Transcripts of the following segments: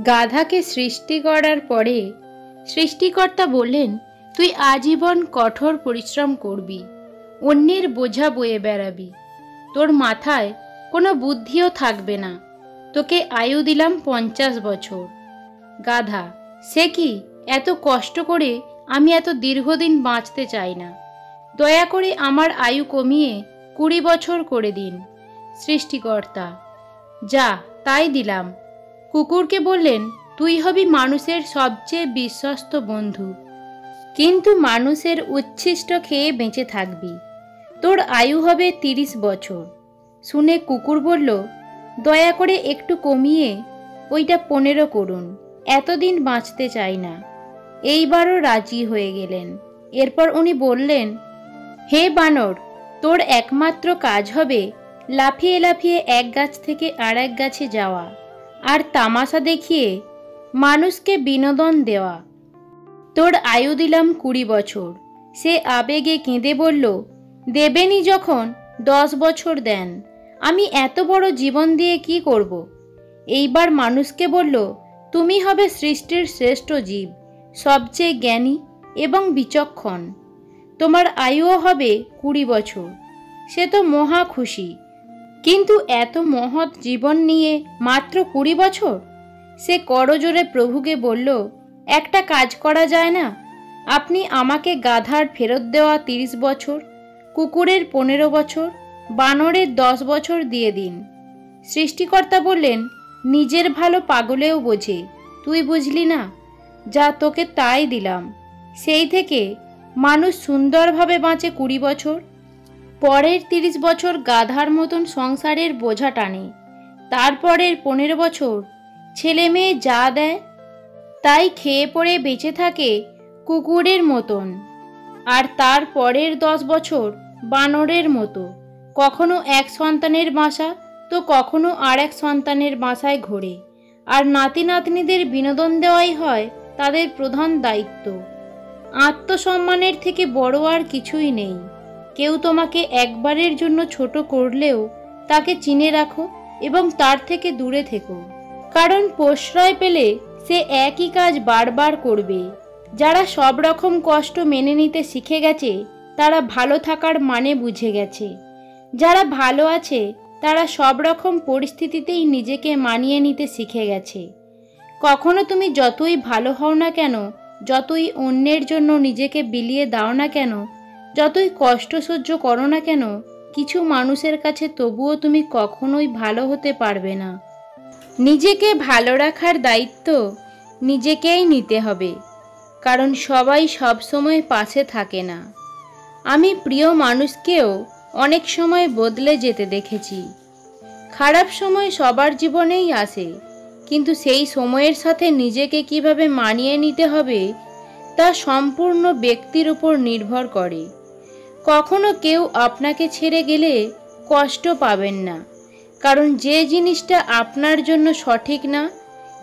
গাধাকে সৃষ্টি করার পরে সৃষ্টিকর্তা বললেন, তুই আজীবন কঠোর পরিশ্রম করবি, অন্যের বোঝা বয়ে বেড়াবি, তোর মাথায় কোনো বুদ্ধিও থাকবে না, তোকে আয়ু দিলাম 50 বছর। গাধা, সে কি, এত কষ্ট করে আমি এত দীর্ঘদিন বাঁচতে চাই না, দয়া করে আমার আয়ু কমিয়ে 20 বছর করে দিন। সৃষ্টিকর্তা, যা, তাই দিলাম। কুকুরকে বললেন, তুই হবি মানুষের সবচেয়ে বিশ্বস্ত বন্ধু, কিন্তু মানুষের উচ্ছিষ্ট খেয়ে বেঁচে থাকবি, তোর আয়ু হবে 30 বছর। শুনে কুকুর বলল, দয়া করে একটু কমিয়ে ওইটা 15 করুন, এতদিন বাঁচতে চাই না। এইবারও রাজি হয়ে গেলেন। এরপর উনি বললেন, হে বানর, তোর একমাত্র কাজ হবে লাফিয়ে লাফিয়ে এক গাছ থেকে আর এক গাছে যাওয়া আর তামাশা দেখিয়ে মানুষকে বিনোদন দেওয়া। তোর আয়ু দিলাম 20 বছর। সে আবেগে কেঁদে বলল, দেবেনই যখন 10 বছর দেন, আমি এত বড় জীবন দিয়ে কি করব? এইবার মানুষকে বলল, তুমি হবে সৃষ্টির শ্রেষ্ঠ জীব, সবচেয়ে জ্ঞানী এবং বিচক্ষণ, তোমার আয়ুও হবে 20 বছর। সে তো মহা খুশি, কিন্তু এত মহৎ জীবন নিয়ে মাত্র 20 বছর? সে করজোরে প্রভুকে বলল, একটা কাজ করা যায় না? আপনি আমাকে গাধার ফেরত দেওয়া 30 বছর, কুকুরের 15 বছর, বানরের 10 বছর দিয়ে দিন। সৃষ্টিকর্তা বললেন, নিজের ভালো পাগলেও বোঝে, তুই বুঝলি না? যা, তোকে তাই দিলাম। সেই থেকে মানুষ সুন্দরভাবে বাঁচে 20 বছর, পরের 30 বছর গাধার মতন সংসারের বোঝা টানে, তারপরের 15 বছর ছেলে মেয়ে যা দেয় তাই খেয়ে পড়ে বেঁচে থাকে কুকুরের মতন, আর তার পরের 10 বছর বানরের মতো, কখনো এক সন্তানের বাসা তো কখনো আর এক সন্তানের বাসায় ঘোরে, আর নাতি নাতনিদের বিনোদন দেওয়াই হয় তাদের প্রধান দায়িত্ব। আত্মসম্মানের থেকে বড় আর কিছুই নেই। কেউ তোমাকে একবারের জন্য ছোট করলেও তাকে চিনে রাখো এবং তার থেকে দূরে থেকো, কারণ প্রশ্রয় পেলে সে একই কাজ বারবার করবে। যারা সব রকম কষ্ট মেনে নিতে শিখে গেছে তারা ভালো থাকার মানে বুঝে গেছে। যারা ভালো আছে তারা সব রকম পরিস্থিতিতেই নিজেকে মানিয়ে নিতে শিখে গেছে। কখনো তুমি যতই ভালো হও না কেন, যতই অন্যের জন্য নিজেকে বিলিয়ে দাও না কেন, যতই কষ্ট সহ্য করো না কেন, কিছু মানুষের কাছে তবুও তুমি কখনোই ভালো হতে পারবে না। নিজেকে ভালো রাখার দায়িত্ব নিজেকেই নিতে হবে, কারণ সবাই সব সময় পাশে থাকে না। আমি প্রিয় মানুষকেও অনেক সময় বদলে যেতে দেখেছি। খারাপ সময় সবার জীবনেই আসে, কিন্তু সেই সময়ের সাথে নিজেকে কিভাবে মানিয়ে নিতে হবে তা সম্পূর্ণ ব্যক্তির উপর নির্ভর করে। কখনো কেউ আপনাকে ছেড়ে গেলে কষ্ট পাবেন না, কারণ যে জিনিসটা আপনার জন্য সঠিক না,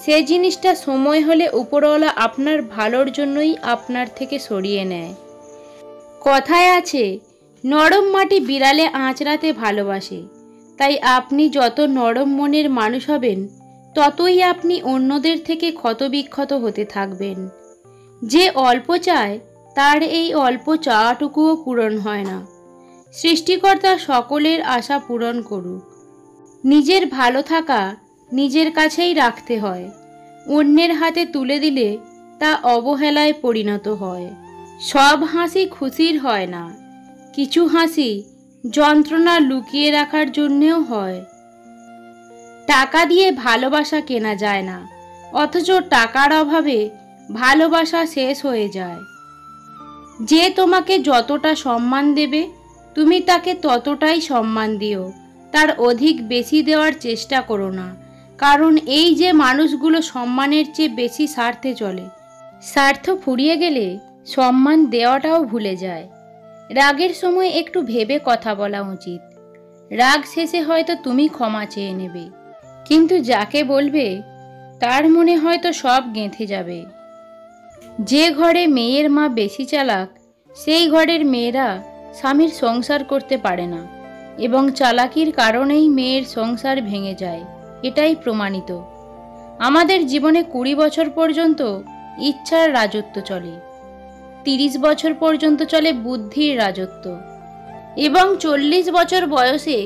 সে জিনিসটা সময় হলে উপরওয়ালা আপনার ভালোর জন্যই আপনার থেকে সরিয়ে নেয়। কথায় আছে, নরম মাটি বিড়ালে আঁচড়াতে ভালোবাসে। তাই আপনি যত নরম মনের মানুষ হবেন, ততই আপনি অন্যদের থেকে ক্ষতবিক্ষত হতে থাকবেন। যে অল্প চায় তার এই অল্প চাওয়াটুকুও পূরণ হয় না। সৃষ্টিকর্তা সকলের আশা পূরণ করুক। নিজের ভালো থাকা নিজের কাছেই রাখতে হয়, অন্যের হাতে তুলে দিলে তা অবহেলায় পরিণত হয়। সব হাসি খুশির হয় না, কিছু হাসি যন্ত্রণা লুকিয়ে রাখার জন্যেও হয়। টাকা দিয়ে ভালোবাসা কেনা যায় না, অথচ টাকার অভাবে ভালোবাসা শেষ হয়ে যায়। যে তোমাকে যতটা সম্মান দেবে তুমি তাকে ততটাই সম্মান দিও, তার অধিক বেশি দেওয়ার চেষ্টা করো না, কারণ এই যে মানুষগুলো সম্মানের চেয়ে বেশি স্বার্থে চলে, স্বার্থ ফুরিয়ে গেলে সম্মান দেওয়াটাও ভুলে যায়। রাগের সময় একটু ভেবে কথা বলা উচিত। রাগ শেষে হয়তো তুমি ক্ষমা চেয়ে নেবে, কিন্তু যাকে বলবে তার মনে হয়তো সব গেঁথে যাবে। যে ঘরে মেয়ের মা বেশি চালাক, সেই ঘরের মেয়েরা স্বামীর সংসার করতে পারে না, এবং চালাকির কারণেই মেয়ের সংসার ভেঙে যায়, এটাই প্রমাণিত। আমাদের জীবনে 20 বছর পর্যন্ত ইচ্ছার রাজত্ব চলে, 30 বছর পর্যন্ত চলে বুদ্ধির রাজত্ব এবং 40 বছর বয়সে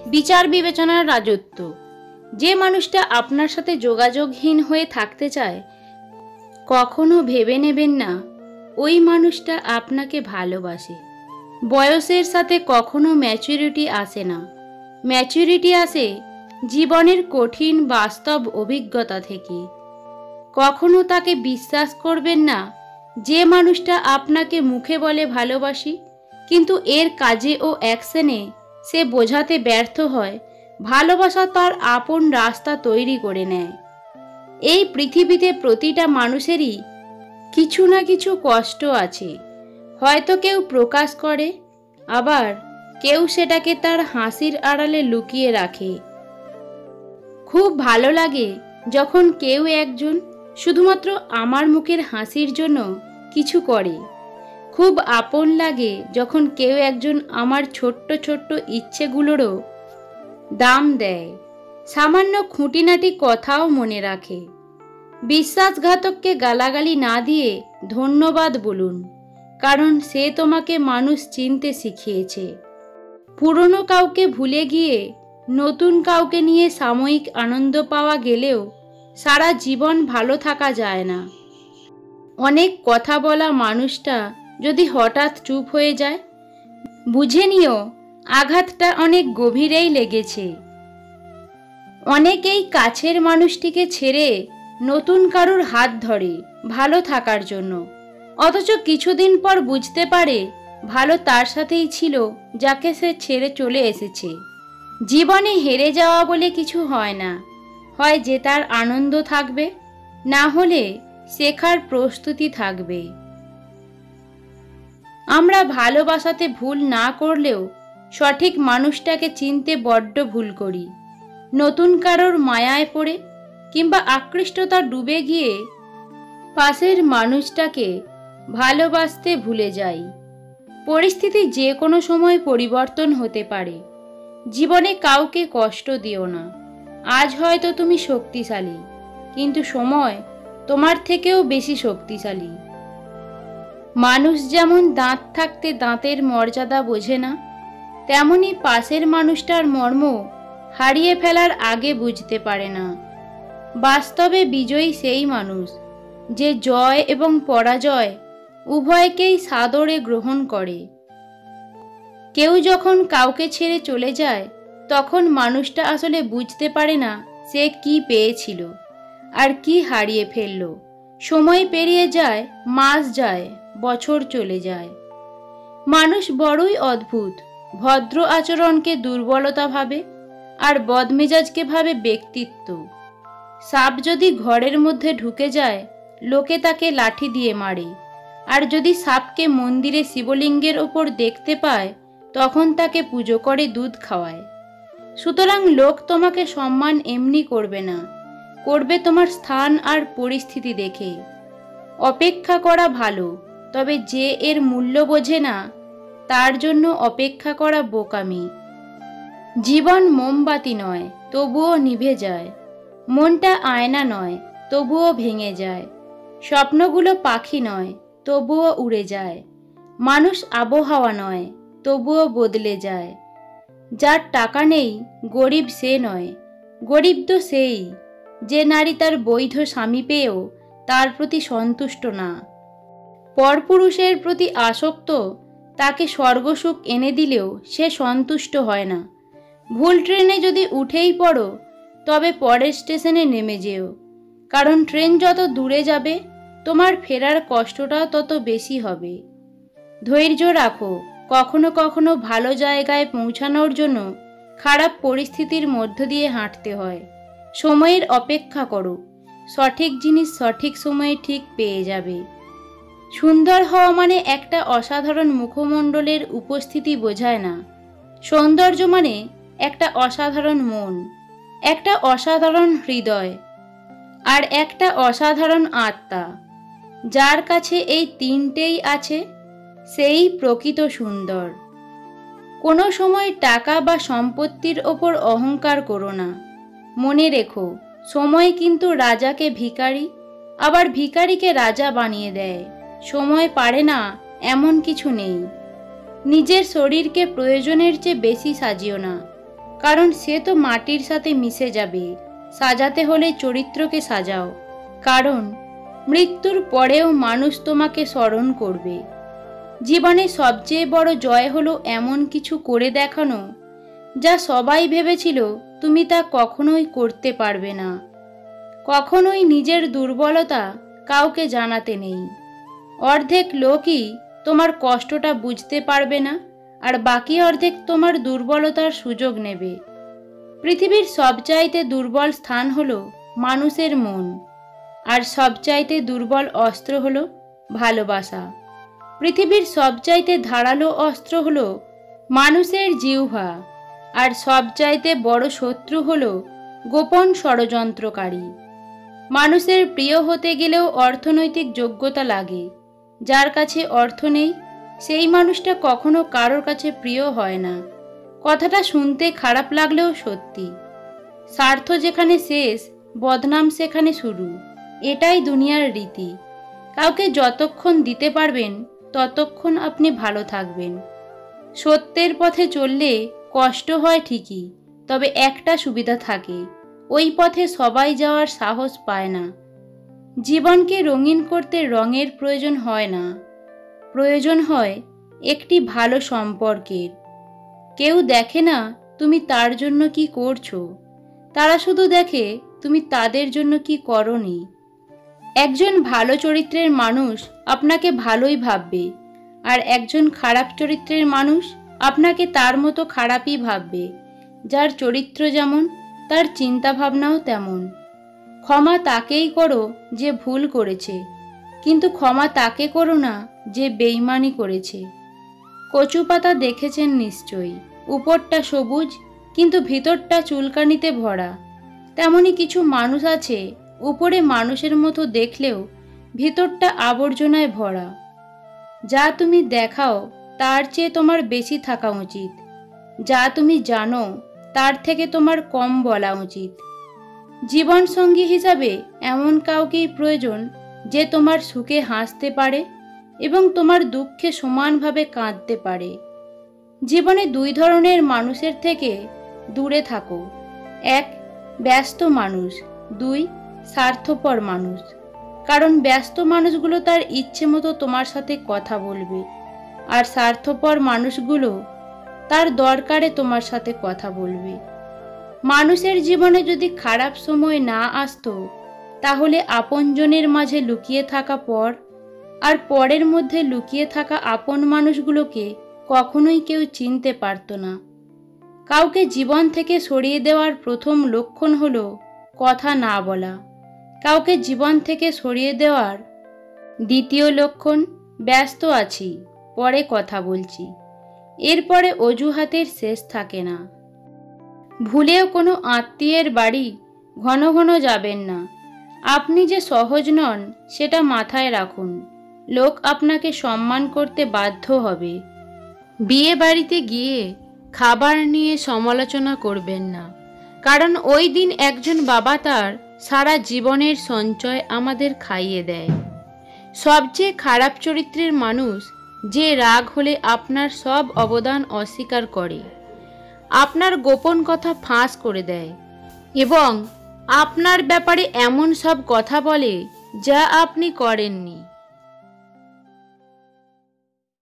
বিচার বিবেচনার রাজত্ব। যে মানুষটা আপনার সাথে যোগাযোগহীন হয়ে থাকতে চায়, কখনো ভেবে নেবেন না ওই মানুষটা আপনাকে ভালোবাসে। বয়সের সাথে কখনো ম্যাচুরিটি আসে না। ম্যাচুরিটি আসে জীবনের কঠিন বাস্তব অভিজ্ঞতা থেকে। কখনো তাকে বিশ্বাস করবেন না যে মানুষটা আপনাকে মুখে বলে ভালোবাসি, কিন্তু এর কাজে ও অ্যাকশনে সে বোঝাতে ব্যর্থ হয় ভালোবাসা তার আপন রাস্তা তৈরি করে নেয়। এই পৃথিবীতে প্রতিটা মানুষেরই কিছু না কিছু কষ্ট আছে। হয়তো কেউ প্রকাশ করে, আবার কেউ সেটাকে তার হাসির আড়ালে লুকিয়ে রাখে। খুব ভালো লাগে যখন কেউ একজন শুধুমাত্র আমার মুখের হাসির জন্য কিছু করে। খুব আপন লাগে যখন কেউ একজন আমার ছোট্ট ছোট্ট ইচ্ছেগুলোরও দাম দেয়, সামান্য খুঁটিনাটি কথাও মনে রাখে। বিশ্বাসঘাতককে গালাগালি না দিয়ে ধন্যবাদ বলুন, কারণ সে তোমাকে মানুষ চিনতে শিখিয়েছে। পুরনো কাউকে ভুলে গিয়ে নতুন কাউকে নিয়ে সাময়িক আনন্দ পাওয়া গেলেও সারা জীবন ভালো থাকা যায় না। অনেক কথা বলা মানুষটা যদি হঠাৎ চুপ হয়ে যায়, বুঝে নিও আঘাতটা অনেক গভীরেই লেগেছে। অনেকেই কাছের মানুষটিকে ছেড়ে নতুন কারুর হাত ধরে ভালো থাকার জন্য, অথচ কিছুদিন পর বুঝতে পারে ভালো তার সাথেই ছিল যাকে সে ছেড়ে চলে এসেছে। জীবনে হেরে যাওয়া বলে কিছু হয় না, হয় জেতার আনন্দ থাকবে, না হলে শেখার প্রস্তুতি থাকবে। আমরা ভালোবাসাতে ভুল না করলেও সঠিক মানুষটাকে চিনতে বড্ড ভুল করি। নতুন কারোর মায়ায় পড়ে কিংবা আকৃষ্টতা ডুবে গিয়ে পাশের মানুষটাকে ভালোবাসতে ভুলে যাই। পরিস্থিতি যে কোনো সময় পরিবর্তন হতে পারে। জীবনে কাউকে কষ্ট দিও না। আজ হয়তো তুমি শক্তিশালী, কিন্তু সময় তোমার থেকেও বেশি শক্তিশালী। মানুষ যেমন দাঁত থাকতে দাঁতের মর্যাদা বোঝে না, তেমনি পাশের মানুষটার মর্ম হারিয়ে ফেলার আগে বুঝতে পারে না। বাস্তবে বিজয়ী সেই মানুষ যে জয় এবং পরাজয় উভয়কেই সাদরে গ্রহণ করে। কেউ যখন কাউকে ছেড়ে চলে যায়, তখন মানুষটা আসলে বুঝতে পারে না সে কি পেয়েছিল আর কি হারিয়ে ফেলল। সময় পেরিয়ে যায়, মাস যায়, বছর চলে যায়। মানুষ বড়ই অদ্ভুত। ভদ্র আচরণকে দুর্বলতা ভাবে আর বদমেজাজকে ভাবে ব্যক্তিত্ব। সাপ যদি ঘরের মধ্যে ঢুকে যায়, লোকে তাকে লাঠি দিয়ে মারে, আর যদি সাপকে মন্দিরে শিবলিঙ্গের ওপর দেখতে পায়, তখন তাকে পুজো করে দুধ খাওয়ায়। সুতরাং লোক তোমাকে সম্মান এমনি করবে না, করবে তোমার স্থান আর পরিস্থিতি দেখে। অপেক্ষা করা ভালো, তবে যে এর মূল্য বোঝে না তার জন্য অপেক্ষা করা বোকামি। জীবন মোমবাতি নয়, তবুও নিভে যায়। মনটা আয়না নয়, তবুও ভেঙে যায়। স্বপ্নগুলো পাখি নয়, তবুও উড়ে যায়। মানুষ আবহাওয়া নয়, তবুও বদলে যায়। যার টাকা নেই গরিব সে নয়, গরিব তো সেই যে নারী তার বৈধ স্বামী পেয়েও তার প্রতি সন্তুষ্ট না। পরপুরুষের প্রতি আসক্ত তাকে স্বর্গসুখ এনে দিলেও সে সন্তুষ্ট হয় না। ভুল ট্রেনে যদি উঠেই পড়ো, তবে পরের স্টেশনে নেমে যেও, কারণ ট্রেন যত দূরে যাবে তোমার ফেরার কষ্টটাও তত বেশি হবে। ধৈর্য রাখো। কখনো কখনো ভালো জায়গায় পৌঁছানোর জন্য খারাপ পরিস্থিতির মধ্য দিয়ে হাঁটতে হয়। সময়ের অপেক্ষা করো, সঠিক জিনিস সঠিক সময়ে ঠিক পেয়ে যাবে। সুন্দর হওয়া মানে একটা অসাধারণ মুখমণ্ডলের উপস্থিতি বোঝায় না। সৌন্দর্য মানে একটা অসাধারণ মন, একটা অসাধারণ হৃদয় আর একটা অসাধারণ আত্মা। যার কাছে এই তিনটেই আছে, সেই প্রকৃত সুন্দর। কোনো সময় টাকা বা সম্পত্তির ওপর অহংকার করো না। মনে রেখো, সময় কিন্তু রাজাকে ভিখারি, আবার ভিখারিকে রাজা বানিয়ে দেয়। সময় পারে না এমন কিছু নেই। নিজের শরীরকে প্রয়োজনের চেয়ে বেশি সাজিও না, কারণ সে তো মাটির সাথে মিশে যাবে। সাজাতে হলে চরিত্রকে সাজাও, কারণ মৃত্যুর পরেও মানুষ তোমাকে স্মরণ করবে। জীবনে সবচেয়ে বড় জয় হলো এমন কিছু করে দেখানো যা সবাই ভেবেছিল তুমি তা কখনোই করতে পারবে না। কখনোই নিজের দুর্বলতা কাউকে জানাতে নেই। অর্ধেক লোকই তোমার কষ্টটা বুঝতে পারবে না, আর বাকি অর্ধেক তোমার দুর্বলতার সুযোগ নেবে। পৃথিবীর সবচাইতে দুর্বল স্থান হলো মানুষের মন, আর সবচাইতে দুর্বল অস্ত্র হলো ভালোবাসা। পৃথিবীর সবচাইতে ধারালো অস্ত্র হলো মানুষের জিহ্বা, আর সবচাইতে বড় শত্রু হলো গোপন ষড়যন্ত্রকারী। মানুষের প্রিয় হতে গেলেও অর্থনৈতিক যোগ্যতা লাগে। যার কাছে অর্থ নেই সেই মানুষটা কখনো কারোর কাছে প্রিয় হয় না। কথাটা শুনতে খারাপ লাগলেও সত্যি। স্বার্থ যেখানে শেষ, বদনাম সেখানে শুরু। এটাই দুনিয়ার রীতি। কাউকে যতক্ষণ দিতে পারবেন ততক্ষণ আপনি ভালো থাকবেন। সত্যের পথে চললে কষ্ট হয় ঠিকই, তবে একটা সুবিধা থাকে, ওই পথে সবাই যাওয়ার সাহস পায় না। জীবনকে রঙিন করতে রঙের প্রয়োজন হয় না, প্রয়োজন হয় একটি ভালো সম্পর্কের। কেউ দেখে না তুমি তার জন্য কি করছো, তারা শুধু দেখে তুমি তাদের জন্য কি করনি। একজন ভালো চরিত্রের মানুষ আপনাকে ভালোই ভাববে, আর একজন খারাপ চরিত্রের মানুষ আপনাকে তার মতো খারাপই ভাববে। যার চরিত্র যেমন, তার চিন্তা ভাবনাও তেমন। ক্ষমা তাকেই করো যে ভুল করেছে, কিন্তু ক্ষমা তাকে করো না যে বেইমানি করেছে। কচু পাতা দেখেছেন নিশ্চয়ই, উপরটা সবুজ কিন্তু ভিতরটা চুলকানিতে ভরা। তেমনি কিছু মানুষ আছে, উপরে মানুষের মতো দেখলেও ভিতরটা আবর্জনায় ভরা। যা তুমি দেখাও তার চেয়ে তোমার বেশি থাকা উচিত। যা তুমি জানো তার থেকে তোমার কম বলা উচিত। জীবনসঙ্গী হিসাবে এমন কাউকেই প্রয়োজন যে তোমার সুখে হাসতে পারে এবং তোমার দুঃখে সমানভাবে কাঁদতে পারে। জীবনে দুই ধরনের মানুষের থেকে দূরে থাকো। এক, ব্যস্ত মানুষ। দুই, স্বার্থপর মানুষ। কারণ ব্যস্ত মানুষগুলো তার ইচ্ছে মতো তোমার সাথে কথা বলবে, আর স্বার্থপর মানুষগুলো তার দরকারে তোমার সাথে কথা বলবে। মানুষের জীবনে যদি খারাপ সময় না আসতো, তাহলে আপনজনের মাঝে লুকিয়ে থাকা পর আর পরের মধ্যে লুকিয়ে থাকা আপন মানুষগুলোকে কখনোই কেউ চিনতে পারত না। কাউকে জীবন থেকে সরিয়ে দেওয়ার প্রথম লক্ষণ হলো কথা না বলা। কাউকে জীবন থেকে সরিয়ে দেওয়ার দ্বিতীয় লক্ষণ, ব্যস্ত আছি, পরে কথা বলছি। এরপরে অজুহাতের শেষ থাকে না। ভুলেও কোনো আত্মীয়ের বাড়ি ঘন ঘন যাবেন না। আপনি যে সহজ নন সেটা মাথায় রাখুন। লোক আপনাকে সম্মান করতে বাধ্য হবে। বিয়ে বাড়িতে গিয়ে খাবার নিয়ে সমালোচনা করবেন না, কারণ ওই দিন একজন বাবা তার সারা জীবনের সঞ্চয় আমাদের খাইয়ে দেয়। সবচেয়ে খারাপ চরিত্রের মানুষ যে রাগ হলে আপনার সব অবদান অস্বীকার করে, আপনার গোপন কথা ফাঁস করে দেয় এবং আপনার ব্যাপারে এমন সব কথা বলে যা আপনি করেননি।